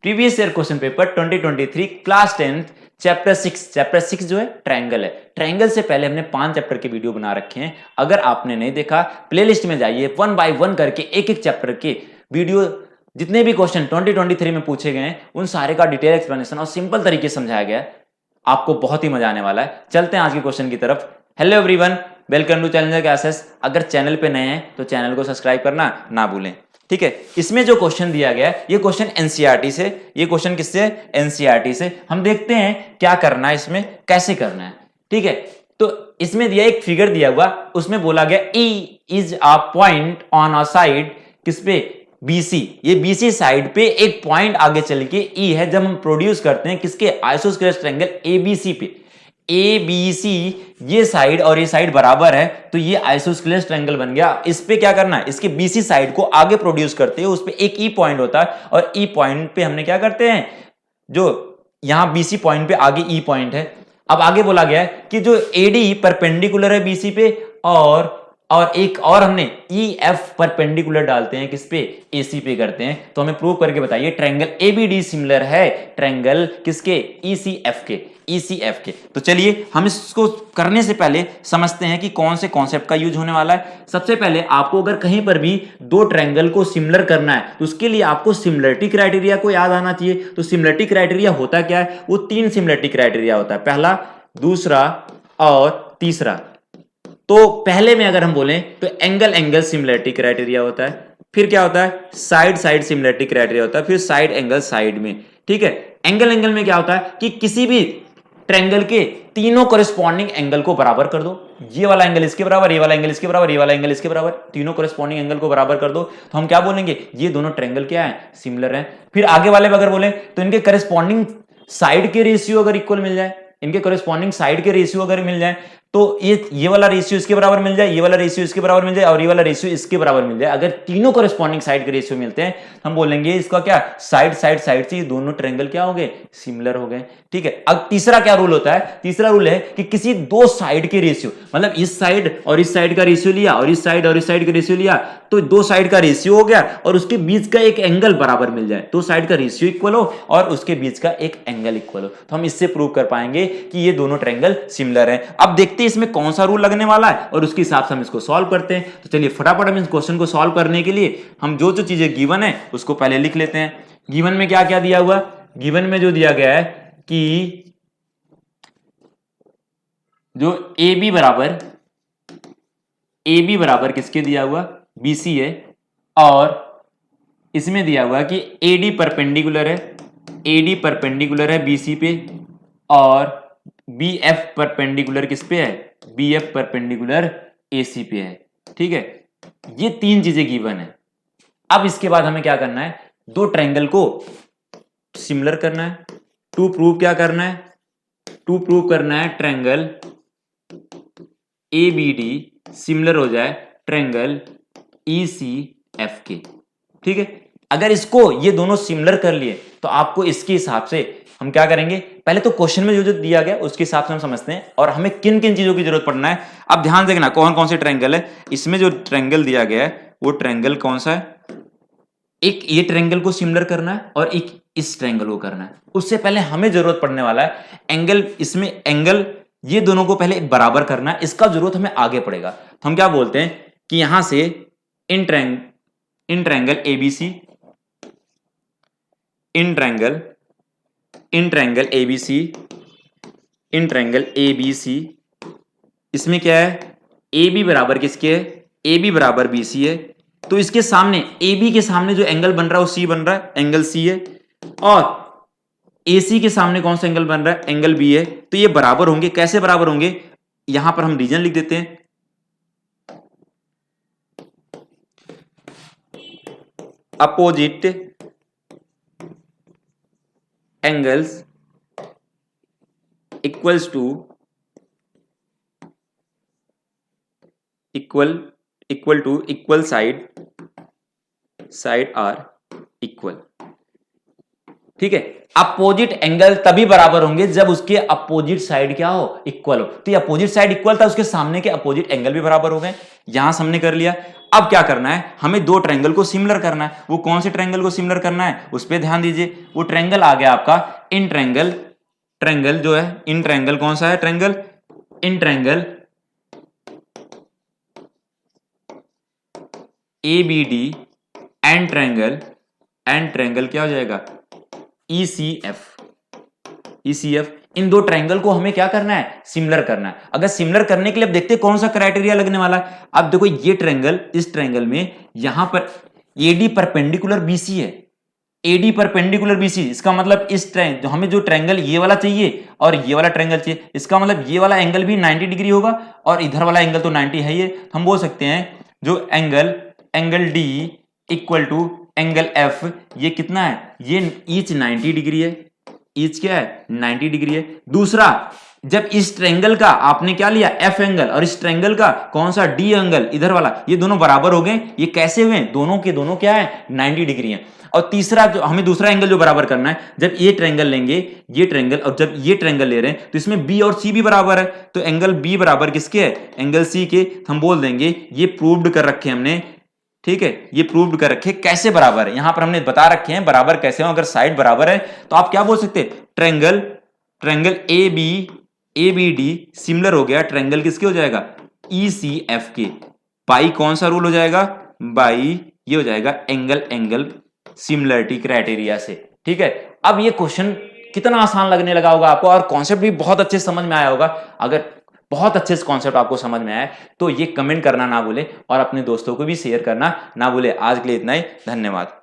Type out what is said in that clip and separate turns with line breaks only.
Previous year question paper 2023 class 10 chapter 6 जो है triangle है। ट्रायंगल से पहले हमने 5 चैप्टर के वीडियो बना रखे हैं। अगर आपने नहीं देखा प्लेलिस्ट में जाइए, 1 बाय 1 करके एक एक चैप्टर के वीडियो, जितने भी क्वेश्चन 2023 में पूछे गए हैं उन सारे का डिटेल एक्सप्लेनेशन और सिंपल तरीके से समझाया गया है। आपको बहुत ही मजा आने वाला है। चलते हैं आज के क्वेश्चन की तरफ। Hello everyone, welcome to challenger classes. अगर चैनल पे नए हैं तो चैनल को सब्सक्राइब करना ना भूलें। ठीक है, इसमें जो क्वेश्चन दिया गया है ये क्वेश्चन एनसीईआरटी से, ये क्वेश्चन किससे? एनसीईआरटी से। हम देखते हैं क्या करना है, इसमें कैसे करना है। ठीक है, तो इसमें दिया एक फिगर दिया हुआ, उसमें बोला गया E is a point on a side, किस पे? BC। ये BC साइड पे एक पॉइंट आगे चल के E है। जब हम प्रोड्यूस करते हैं किसके? आइसोस्केलेस ट्रायंगल ABC पे। ABC ये साइड और ये साइड बराबर है तो ये आइसोस्केलेस ट्रायंगल बन गया। इस पे क्या करना है? इसके BC साइड को आगे प्रोड्यूस करते हैं, उस पे एक E पॉइंट होता है और E पॉइंट पे हमने क्या करते हैं, जो यहां BC पॉइंट पे आगे E पॉइंट है। अब आगे बोला गया है कि जो AD परपेंडिकुलर है BC पे और एक और हमने EF परपेंडिकुलर डालते हैं किस पे? AC पे करते हैं। तो हमें प्रूव करके बताइए ट्रायंगल ABD सिमिलर है ट्रायंगल किसके? ECF के। तो चलिए हम इसको करने से पहले समझते हैं कि कौन से कॉन्सेप्ट का यूज होने वाला है। सबसे पहले आपको अगर कहीं पर भी दो ट्रायंगल को सिमिलर करना है तो उसके लिए आपको सिमिलरिटी क्राइटेरिया को याद आना चाहिए। तो सिमिलरिटी क्राइटेरिया होता क्या है? वो 3 सिमिलरिटी क्राइटेरिया होता है, पहला, दूसरा और तीसरा। तो पहले में अगर हम बोलें तो एंगल सिमिलरिटी क्राइटेरिया होता है, फिर क्या होता है? साइड सिमिलरिटी क्राइटेरिया होता है, फिर साइड एंगल साइड में। ठीक है, एंगल में क्या होता है कि किसी भी ट्रायंगल के तीनों कॉरेस्पॉन्डिंग एंगल को बराबर कर दो। ये वाला एंगल इसके बराबर, ये वाला एंगल इसके बराबर, ये वाला एंगल इसके बराबर, तीनों कॉरेस्पॉन्डिंग एंगल को बराबर कर दो। तो हम क्या बोलेंगे? ये दोनों ट्रायंगल क्या है? सिमिलर है। फिर आगे वाले में अगर बोले तो इनके कॉरेस्पॉन्डिंग साइड के रेशियो अगर इक्वल मिल जाए, इनके कॉरेस्पॉन्डिंग साइड के रेशियो अगर मिल जाए तो ये वाला रेशियो इसके बराबर मिल जाए, ये वाला रेशियो इसके बराबर मिल जाए और ये वाला रेशियो इसके बराबर मिल जाए। अगर तीनों कॉरेस्पॉन्डिंग साइड के रेशियो मिलते हैं हम बोलेंगे इसका क्या? साइड से ये दोनों ट्रायंगल क्या हो गए? सिमिलर हो गए। ठीक है, अब तीसरा क्या रूल होता है? तीसरा रूल है कि किसी दो साइड के रेशियो, मतलब इस साइड और इस साइड का रेशियो लिया और इस साइड और इस साइड का रेशियो लिया, तो दो साइड का रेशियो हो गया और उसके बीच का एक एंगल बराबर मिल जाए, दो साइड का रेशियो इक्वल हो और उसके बीच का एक एंगल इक्वल हो, तो हम इससे प्रूव कर पाएंगे कि ये दोनों ट्रायंगल सिमिलर है। अब देखते हैं इसमें कौन सा रूल लगने वाला है और उसके हिसाब से हम इसको सॉल्व करते हैं। तो चलिए फटाफट हम इस क्वेश्चन को सॉल्व करने के लिए हम जो चीजें गिवन है उसको पहले लिख लेते हैं। गिवन में क्या क्या दिया हुआ? गिवन में जो दिया गया है कि जो AB बराबर किसके दिया हुआ? BC है। और इसमें दिया हुआ कि AD परपेंडिकुलर है BC पे और BF परपेंडिकुलर किस पे है? BF परपेंडिकुलर AC पे है। ठीक है, ये तीन चीजें गिवन है। अब इसके बाद हमें क्या करना है? दो ट्रायंगल को सिमिलर करना है। टू प्रूव करना है ट्रायंगल ABD सिमिलर हो जाए ट्रायंगल ECF के। ठीक है, अगर इसको ये दोनों सिमिलर कर लिए तो आपको इसके हिसाब से हम क्या करेंगे? पहले तो क्वेश्चन में जो दिया गया उसके हिसाब से हम समझते हैं और हमें किन किन चीजों की जरूरत पड़ना है। अब ध्यान देखना कौन कौन से ट्रायंगल है। इसमें जो ट्रायंगल दिया गया है वो ट्रायंगल कौन सा है? एक ये ट्रायंगल को सिमिलर करना है और एक इस ट्रायंगल को करना है। उससे पहले हमें जरूरत पड़ने वाला है एंगल, इसमें एंगल ये दोनों को पहले बराबर करना है, इसका जरूरत हमें आगे पड़ेगा। तो हम क्या बोलते हैं कि यहां से in triangle ABC, in triangle ABC, इसमें क्या है? AB बराबर किसके है? AB बराबर BC है। तो इसके सामने AB के सामने जो एंगल बन रहा है वो C बन रहा है, एंगल C है। और AC के सामने कौन सा एंगल बन रहा है? एंगल B है। तो ये बराबर होंगे। कैसे बराबर होंगे? यहां पर हम रीजन लिख देते हैं। Opposite angles equals to equal side are equal. ठीक है, अपोजिट एंगल तभी बराबर होंगे जब उसके अपोजिट साइड क्या हो? इक्वल हो। तो ये अपोजिट साइड इक्वल था, उसके सामने के अपोजिट एंगल भी बराबर हो गए। यहां से हमने कर लिया। अब क्या करना है, हमें दो ट्रायंगल को सिमिलर करना है। वो कौन से ट्रायंगल को सिमिलर करना है, उस पर ध्यान दीजिए। वो ट्रायंगल आ गया आपका इन ट्रायंगल, ट्रायंगल जो है इन ट्रायंगल, कौन सा है triangle, in triangle ABD and triangle क्या हो जाएगा ECF। इन दो ट्रायंगल को हमें क्या करना है, सिमिलर करना है। अगर सिमिलर करने के लिए अब देखते हैं कौन सा क्राइटेरिया लगने वाला है। अब देखो ये ट्रायंगल, इस ट्रायंगल में यहां पर AD परपेंडिकुलर BC है, AD परपेंडिकुलर BC, इसका मतलब इस ट्रायंगल, हमें जो ट्रायंगल ये वाला चाहिए और ये वाला ट्रायंगल चाहिए, इसका मतलब ये वाला एंगल भी 90 डिग्री होगा और इधर वाला एंगल तो 90 है ही है। हम बोल सकते हैं जो angle D equal to angle F, ये कितना है, ये ईच 90 डिग्री है, ईच क्या है 90 डिग्री है। दूसरा, जब इस ट्रायंगल का आपने क्या लिया F एंगल और इस ट्रायंगल का कौन सा D एंगल इधर वाला, ये दोनों बराबर हो गए। ये कैसे हुए, दोनों के दोनों क्या है 90 डिग्री है। और तीसरा, जो हमें दूसरा एंगल जो बराबर करना है, जब ये ट्रायंगल लेंगे, ये ट्रायंगल, और जब ये ट्रायंगल ले रहे हैं तो इसमें B और C भी बराबर है, तो एंगल B बराबर किसके है, एंगल C के। हम बोल देंगे ये प्रूव्ड कर रखे हमने, ठीक है, ये प्रूव्ड कर रखे। कैसे बराबर है, यहां पर हमने बता रखे हैं बराबर कैसे हो। अगर साइड बराबर है तो आप क्या बोल सकते हैं, ट्रायंगल ABD सिमिलर हो गया, ट्रायंगल किसके हो जाएगा ECF के। बाई कौन सा रूल हो जाएगा, बाई ये हो जाएगा एंगल सिमिलरिटी क्राइटेरिया से, ठीक है। अब ये क्वेश्चन कितना आसान लगने लगा होगा आपको और कॉन्सेप्ट भी बहुत अच्छे समझ में आया होगा। अगर बहुत अच्छे से कॉन्सेप्ट आपको समझ में आया तो ये कमेंट करना ना भूले और अपने दोस्तों को भी शेयर करना ना भूले। आज के लिए इतना ही, धन्यवाद।